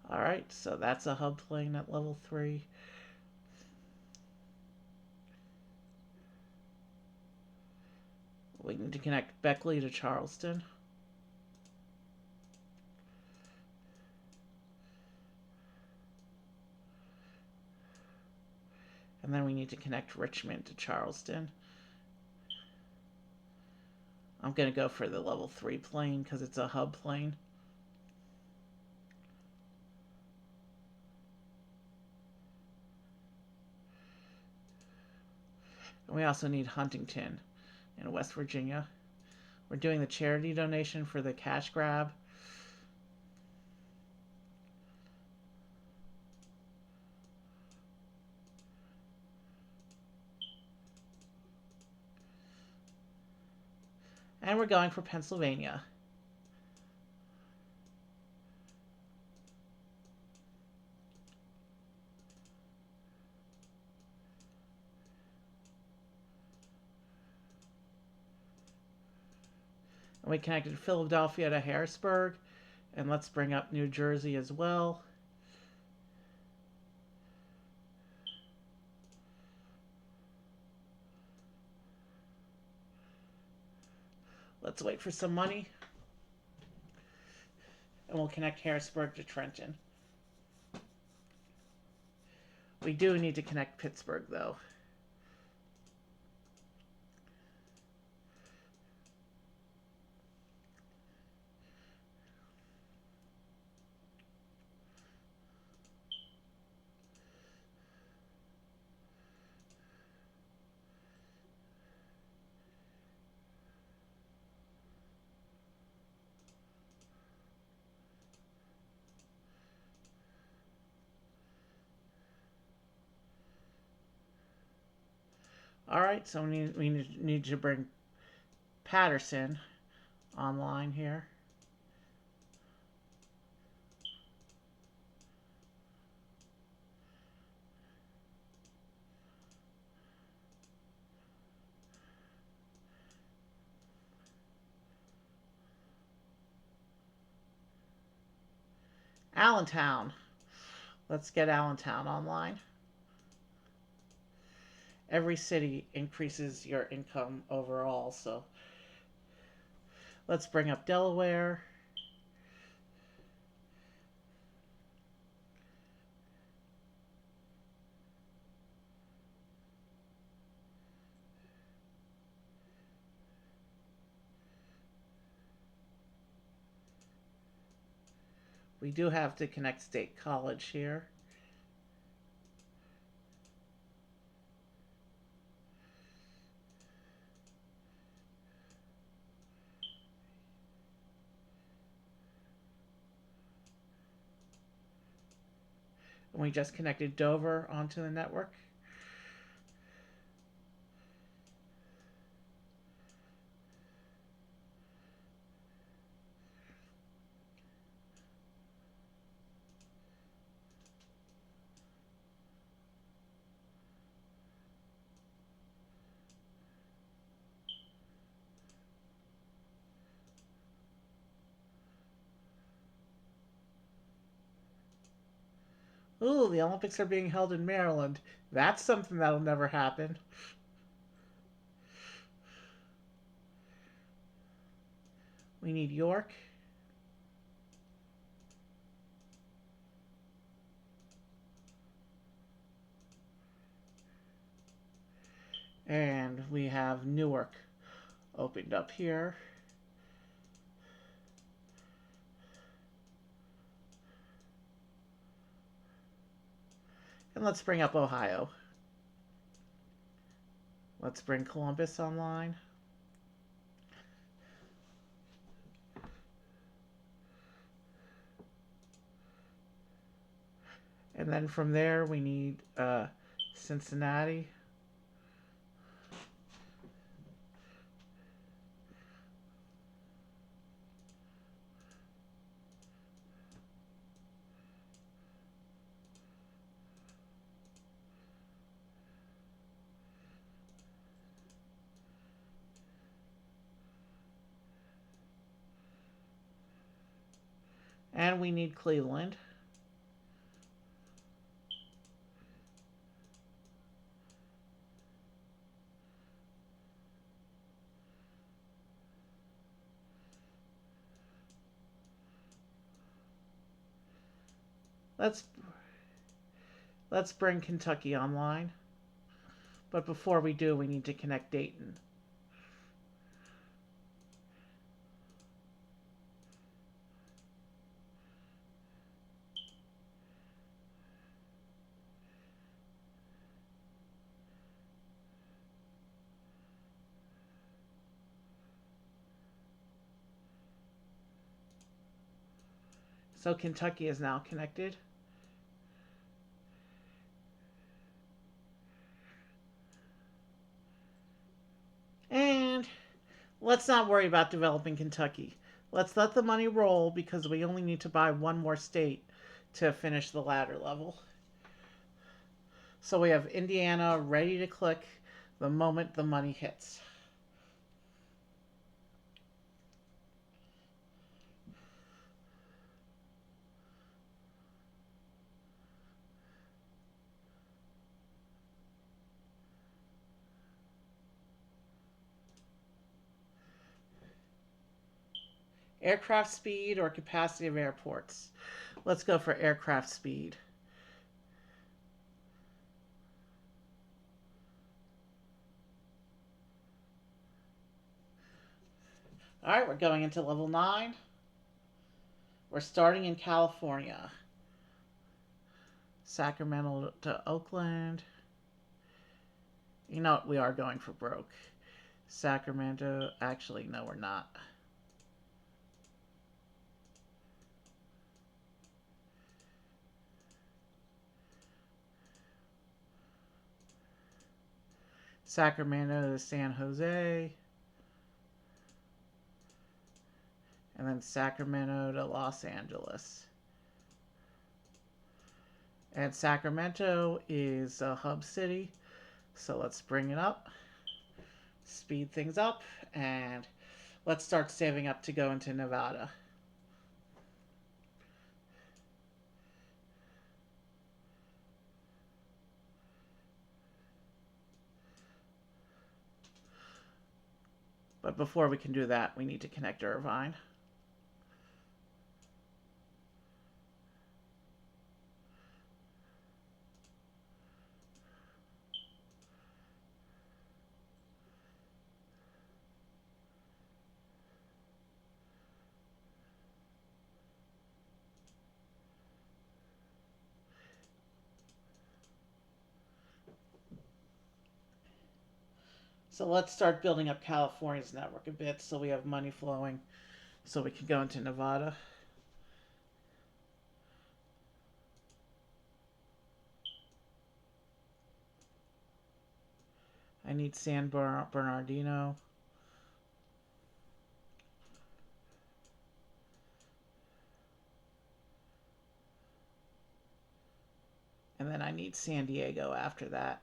Alright, so that's a hub plane at level 3. We need to connect Beckley to Charleston. And then we need to connect Richmond to Charleston. I'm going to go for the level 3 plane because it's a hub plane. And we also need Huntington in West Virginia. We're doing the charity donation for the cash grab. And we're going for Pennsylvania. And we connected Philadelphia to Harrisburg. And let's bring up New Jersey as well. Let's wait for some money. And we'll connect Harrisburg to Trenton. We do need to connect Pittsburgh, though. Alright, so we need to bring Patterson online here. Allentown. Let's get Allentown online. every city increases your income overall. So let's bring up Delaware. We do have to connect State College here. And we just connected Dover onto the network. Ooh, the Olympics are being held in Maryland. That's something that'll never happen. We need York. And we have Newark opened up here. And let's bring up Ohio. Let's bring Columbus online. And then from there, we need Cincinnati. And we need Cleveland. Let's bring Kentucky online. But before we do, we need to connect Dayton. So Kentucky is now connected. And let's not worry about developing Kentucky. Let's let the money roll because we only need to buy one more state to finish the ladder level. So we have Indiana ready to click the moment the money hits. Aircraft speed or capacity of airports. Let's go for aircraft speed. All right, we're going into level 9. We're starting in California. Sacramento to Oakland. You know what? We are going for broke. Sacramento. Actually, no, we're not. Sacramento to San Jose. And then Sacramento to Los Angeles. And Sacramento is a hub city. So let's bring it up. Speed things up. And let's start saving up to go into Nevada. But before we can do that, we need to connect Irvine. So let's start building up California's network a bit so we have money flowing so we can go into Nevada. I need San Bernardino. And then I need San Diego after that.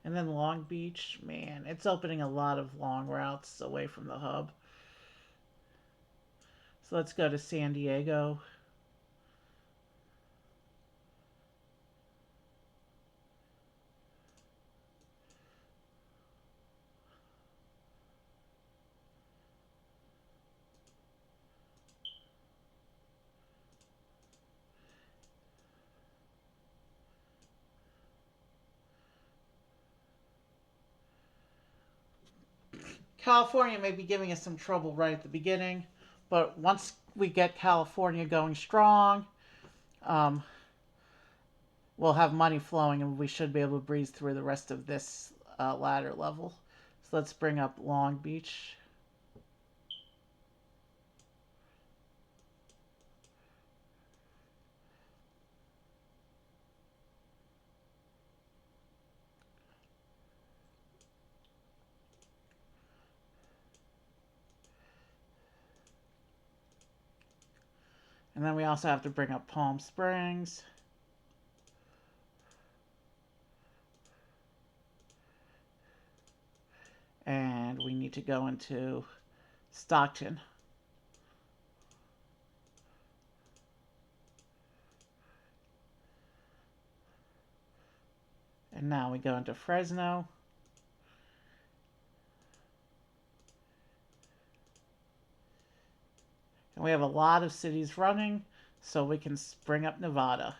And then Long Beach, man, it's opening a lot of long routes away from the hub. So let's go to San Diego. California may be giving us some trouble right at the beginning, but once we get California going strong, um, we'll have money flowing and we should be able to breeze through the rest of this ladder level. So let's bring up Long Beach. And then we also have to bring up Palm Springs. And we need to go into Stockton. And now we go into Fresno. And we have a lot of cities running, so we can bring up Nevada.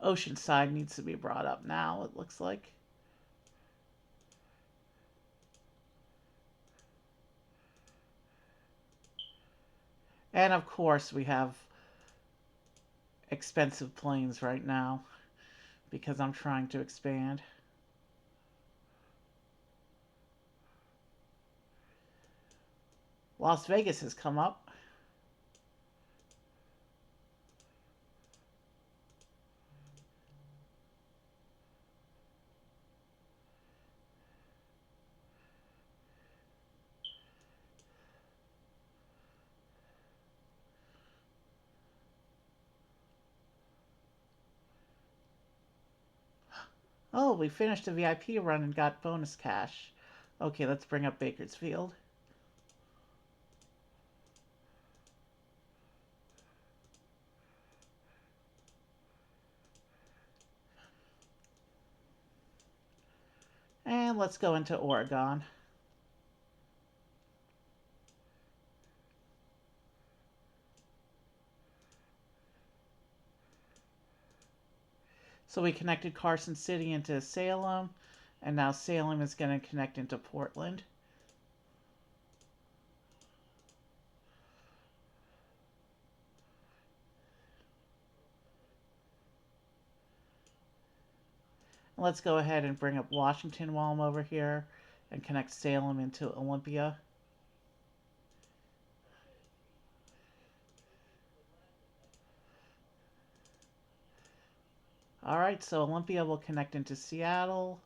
Oceanside needs to be brought up now, it looks like. And of course, we have expensive planes right now because I'm trying to expand. Las Vegas has come up. Oh, we finished a VIP run and got bonus cash. Okay, let's bring up Bakersfield. And let's go into Oregon. So we connected Carson City into Salem, and now Salem is going to connect into Portland. Let's go ahead and bring up Washington while I'm over here and connect Salem into Olympia. All right, so Olympia will connect into Seattle.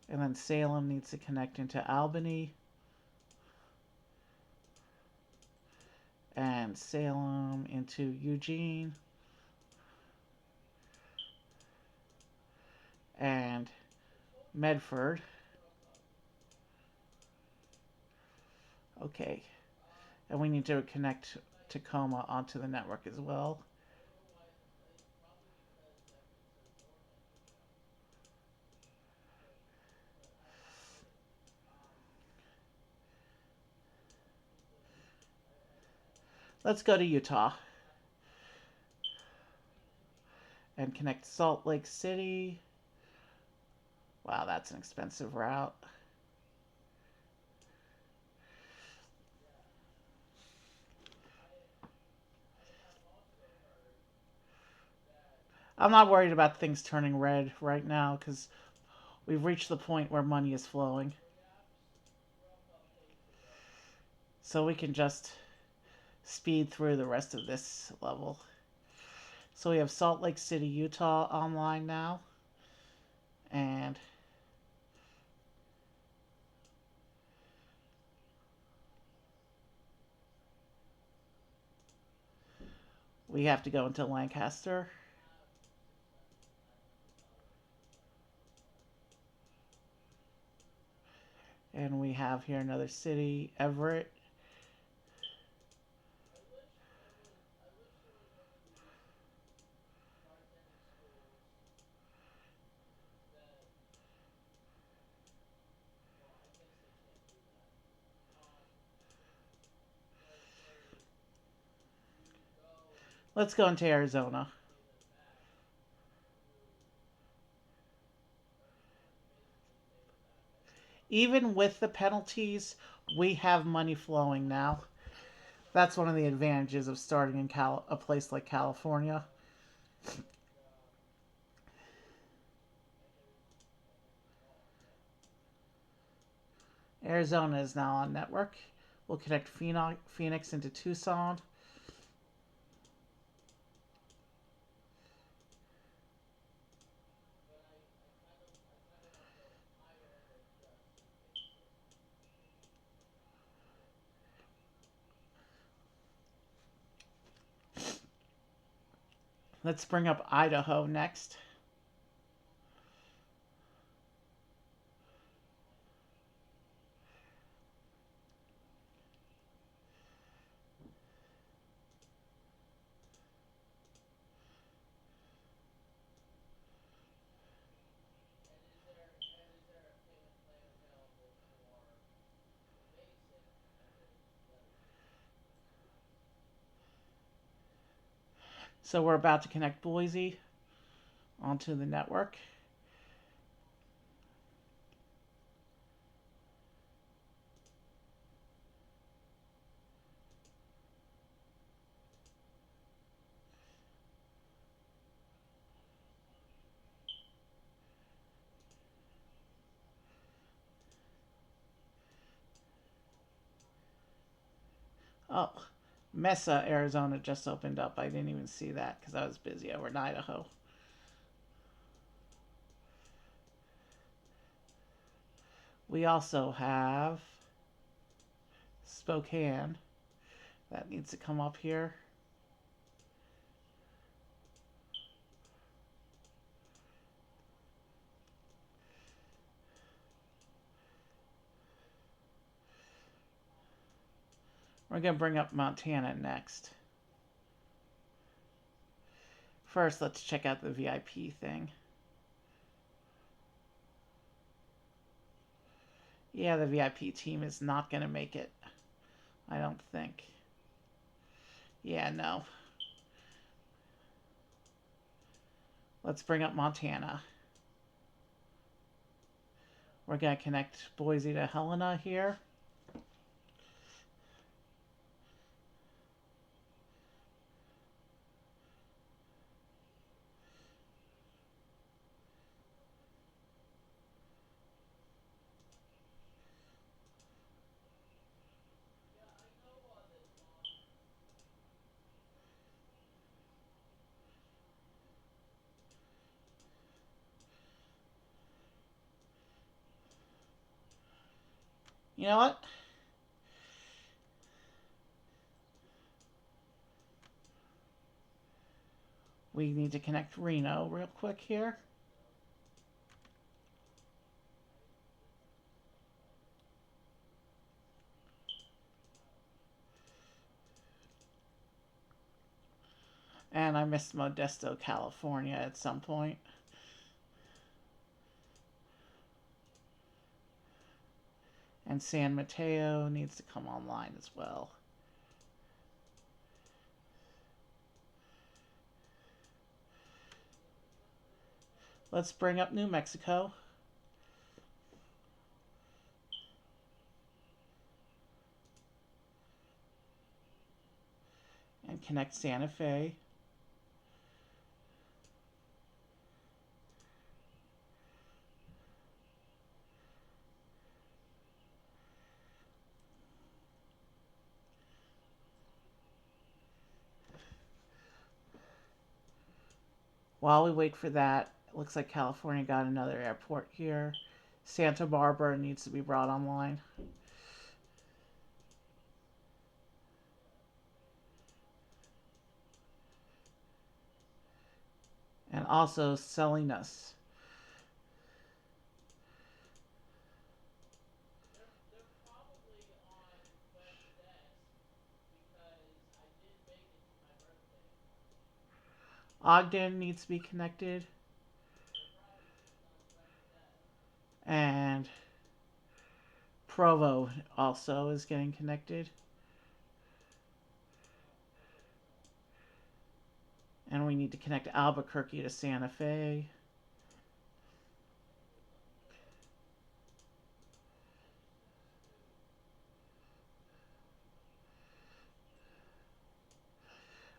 And then Salem needs to connect into Albany. And Salem into Eugene. And Medford. Okay. And we need to connect Tacoma onto the network as well. Let's go to Utah and connect Salt Lake City. Wow, that's an expensive route. I'm not worried about things turning red right now because we've reached the point where money is flowing. So we can just speed through the rest of this level. So we have Salt Lake City, Utah online now. And we have to go into Lancaster. And we have here another city, Everett. Let's go into Arizona. Even with the penalties, we have money flowing now. That's one of the advantages of starting in a place like California. Arizona is now on network. We'll connect Phoenix into Tucson. Let's bring up Idaho next. So we're about to connect Boise onto the network. Oh, Mesa, Arizona just opened up. I didn't even see that because I was busy over in Idaho. We also have Spokane. That needs to come up here. We're going to bring up Montana next. First, let's check out the VIP thing. Yeah, the VIP team is not going to make it. I don't think. Yeah, no. Let's bring up Montana. We're going to connect Boise to Helena here. You know what? We need to connect Reno real quick here. And I missed Modesto, California at some point. And San Mateo needs to come online as well. Let's bring up New Mexico. And connect Santa Fe. While we wait for that, it looks like California got another airport here. Santa Barbara needs to be brought online. And also Salinas. Ogden needs to be connected. And Provo also is getting connected. And we need to connect Albuquerque to Santa Fe.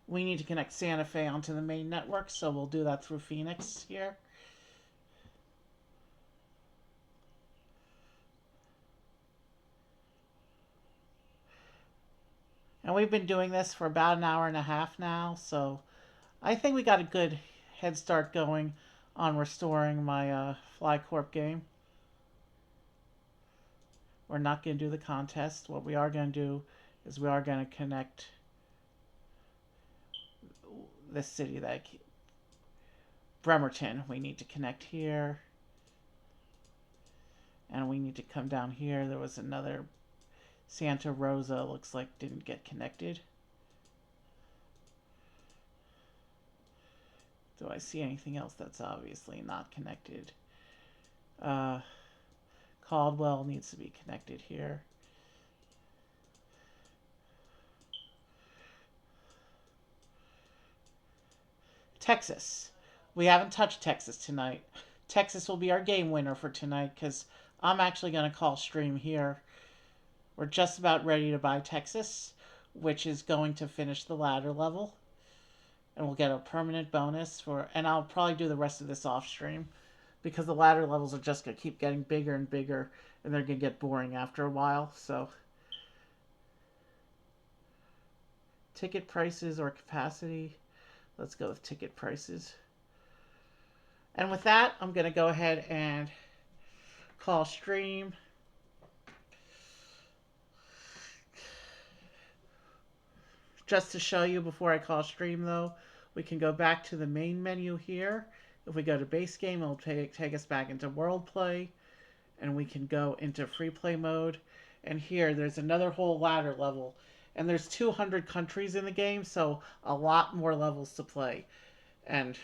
We need to connect Santa Fe onto the main network, so we'll do that through Phoenix here. And we've been doing this for about an hour and a half now, so I think we got a good head start going on restoring my FlyCorp game. We're not going to do the contest. What we are going to do is we are going to connect this city that Bremerton. We need to connect here. And we need to come down here. There was another Santa Rosa, looks like didn't get connected. Do I see anything else that's obviously not connected? Caldwell needs to be connected here. Texas. We haven't touched Texas tonight. Texas will be our game winner for tonight because I'm actually going to call stream here. We're just about ready to buy Texas, which is going to finish the ladder level. And we'll get a permanent bonus for, and I'll probably do the rest of this off stream because the ladder levels are just going to keep getting bigger and bigger and they're going to get boring after a while. So ticket prices or capacity. Let's go with ticket prices. And with that, I'm going to go ahead and call stream. Just to show you before I call stream though, we can go back to the main menu here. If we go to base game, it'll take us back into world play. And we can go into free play mode. And here, there's another whole ladder level. And there's 200 countries in the game, so a lot more levels to play. And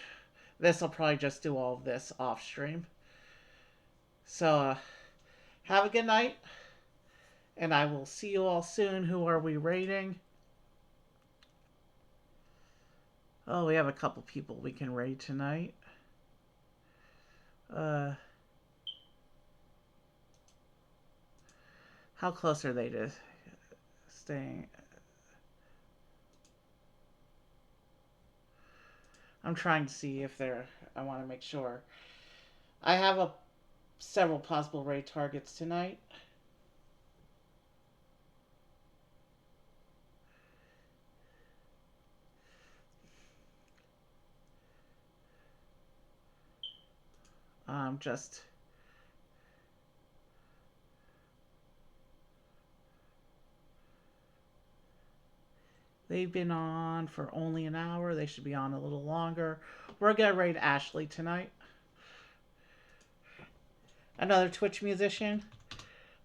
this will probably just do all of this off stream. So, have a good night. And I will see you all soon. Who are we rating? Oh, we have a couple people we can raid tonight. How close are they to staying? I'm trying to see if they're. I want to make sure. I have several possible raid targets tonight. Just They've been on for only an hour. They should be on a little longer. We're going to raid Ashley tonight. Another Twitch musician.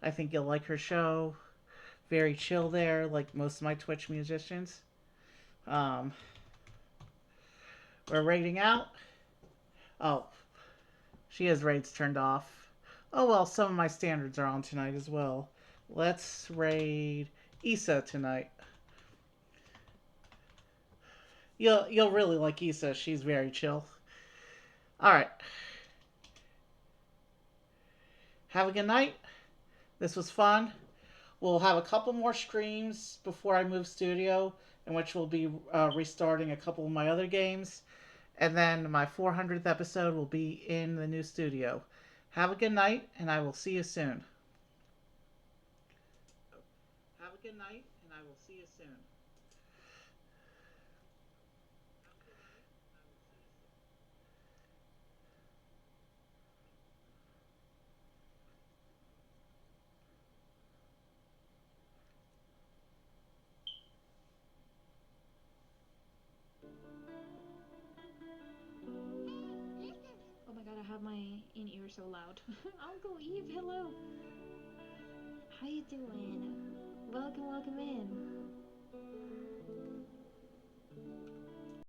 I think you'll like her show. Very chill there, like most of my Twitch musicians. Um, we're raiding out. Oh, she has raids turned off. Oh well, some of my standards are on tonight as well. Let's raid Issa tonight. You'll really like Issa. She's very chill. All right. Have a good night. This was fun. We'll have a couple more streams before I move studio, in which we'll be restarting a couple of my other games. And then my 400th episode will be in the new studio. Have a good night, and I will see you soon. Have a good night, and I will see you soon. Oh my god, I have my in-ear so loud. Uncle Eve, hello. How you doing? Welcome, welcome in.